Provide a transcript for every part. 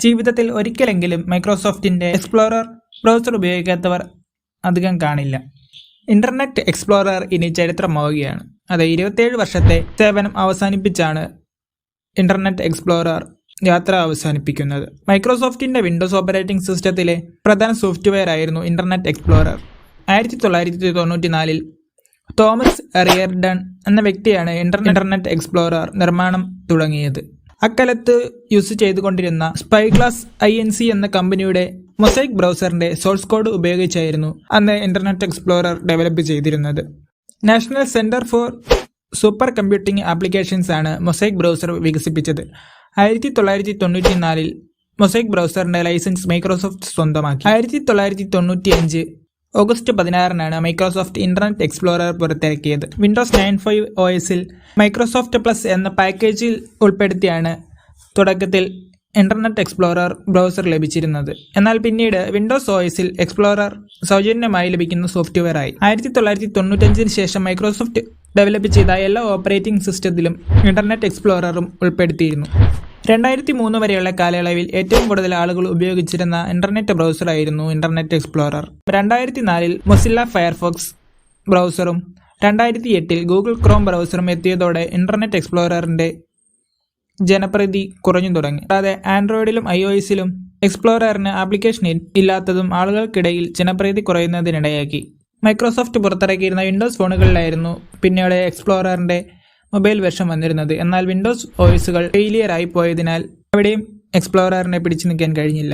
ജീവിതത്തിൽ ഒരിക്കലെങ്കിലും മൈക്രോസോഫ്റ്റിന്റെ explorer browser ഉപയോഗിക്കാത്തവർ അധികം കാണില്ല. ഇന്റർനെറ്റ് എക്സ്പ്ലോറർ ഇനി ചരിത്രമാവുകയാണ്. അത് 27 വർഷത്തെ സേവനം അവസാനിപ്പിച്ചാണ് ഇന്റർനെറ്റ് എക്സ്പ്ലോറർ യാത്ര അവസാനിപ്പിക്കുന്നത്. മൈക്രോസോഫ്റ്റിന്റെ വിൻഡോസ് ഓപ്പറേറ്റിംഗ് സിസ്റ്റത്തിലെ പ്രധാന സോഫ്റ്റ്വെയർ ആയിരുന്നു ഇന്റർനെറ്റ് എക്സ്പ്ലോറർ. 1994 തോമസ് റിയർഡൺ എന്ന വ്യക്തിയാണ് ഇന്റർനെറ്റ് എക്സ്പ്ലോറർ നിർമ്മാണം തുടങ്ങിയത്. അക്കാലത്ത് യൂസ് ചെയ്തുകൊണ്ടിരുന്ന സ്പൈഗ്ലാസ് INC എന്ന കമ്പനിയുടെ മൊസൈക് ബ്രൗസറിന്റെ സോഴ്സ് കോഡ് ഉപയോഗിച്ചായിരുന്നു അന്ന് ഇന്റർനെറ്റ് എക്സ്പ്ലോറർ ഡെവലപ്പ് ചെയ്തിരുന്നത്. National centre for super computing applications ആണ് മൊസൈക് ബ്രൗസർ വികസിപ്പിച്ചത്. 1994 മൊസൈക് ബ്രൗസറിന്റെ ലൈസൻസ് മൈക്രോസോഫ്റ്റ് സ്വന്തമാക്കി. 1995 ഓഗസ്റ്റ് 16 മൈക്രോസോഫ്റ്റ് ഇന്റർനെറ്റ് എക്സ്പ്ലോറർ പുറത്തിറക്കിയത്. വിൻഡോസ് 95 OSൽ മൈക്രോസോഫ്റ്റ് പ്ലസ് എന്ന പാക്കേജിൽ ഉൾപ്പെടുത്തിയാണ് തുടക്കത്തിൽ ഇന്റർനെറ്റ് എക്സ്പ്ലോറർ ബ്രൗസർ ലഭിച്ചിരുന്നത്. എന്നാൽ പിന്നീട് വിൻഡോസ് OSൽ എക്സ്പ്ലോറർ സൗജന്യമായി ലഭിക്കുന്ന സോഫ്റ്റ്വെയർ ആയി. 1995 ശേഷം മൈക്രോസോഫ്റ്റ് ഡെവലപ്പ് ചെയ്ത എല്ലാ ഓപ്പറേറ്റിംഗ് സിസ്റ്റത്തിലും ഇന്റർനെറ്റ് എക്സ്പ്ലോററും ഉൾപ്പെടുത്തിയിരുന്നു. 2003 വരെയുള്ള കാലയളവിൽ ഏറ്റവും കൂടുതൽ ആളുകൾ ഉപയോഗിച്ചിരുന്ന ഇന്റർനെറ്റ് ബ്രൗസർ ആയിരുന്നു ഇന്റർനെറ്റ് എക്സ്പ്ലോറർ. 2004 മൊസില്ല ഫയർഫോക്സ് ബ്രൗസറും 2008 ഗൂഗിൾ ക്രോം ബ്രൗസറും എത്തിയതോടെ ഇന്റർനെറ്റ് എക്സ്പ്ലോററിന്റെ ജനപ്രീതി കുറഞ്ഞു തുടങ്ങി. കൂടാതെ ആൻഡ്രോയിഡിലും iOSലും എക്സ്പ്ലോററിന് ആപ്ലിക്കേഷൻ ഇല്ലാത്തതും ആളുകൾക്കിടയിൽ ജനപ്രീതി കുറയുന്നതിനിടയാക്കി. മൈക്രോസോഫ്റ്റ് പുറത്തിറക്കിയിരുന്ന വിൻഡോസ് ഫോണുകളിലായിരുന്നു പിന്നീട് എക്സ്പ്ലോററിന്റെ മൊബൈൽ വെർഷൻ വന്നിരുന്നത്. എന്നാൽ വിൻഡോസ് OSകൾ ഫെയിലിയർ ആയി പോയതിനാൽ എവിടെയും എക്സ്പ്ലോററിനെ പിടിച്ചു നിൽക്കാൻ കഴിഞ്ഞില്ല.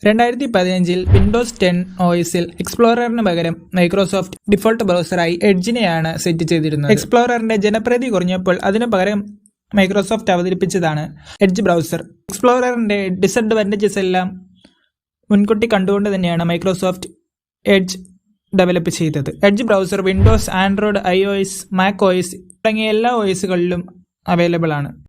2015 വിൻഡോസ് 10 OSൽ എക്സ്പ്ലോററിന് പകരം മൈക്രോസോഫ്റ്റ് ഡിഫോൾട്ട് ബ്രൗസറായി എഡ്ജിനെയാണ് സെറ്റ് ചെയ്തിരുന്നത്. എക്സ്പ്ലോററിന്റെ ജനപ്രീതി കുറഞ്ഞപ്പോൾ അതിനു പകരം മൈക്രോസോഫ്റ്റ് അവതരിപ്പിച്ചതാണ് എഡ്ജ് ബ്രൗസർ. എക്സ്പ്ലോററിന്റെ ഡിസഡ്വാൻറ്റേജസ് എല്ലാം മുൻകൂട്ടി കണ്ടുകൊണ്ട് തന്നെയാണ് മൈക്രോസോഫ്റ്റ് എഡ്ജ് ഡെവലപ്പ് ചെയ്തത്. Edge browser Windows, Android, iOS, Mac OS തുടങ്ങിയ എല്ലാ OSകളിലും അവൈലബിൾ ആണ്.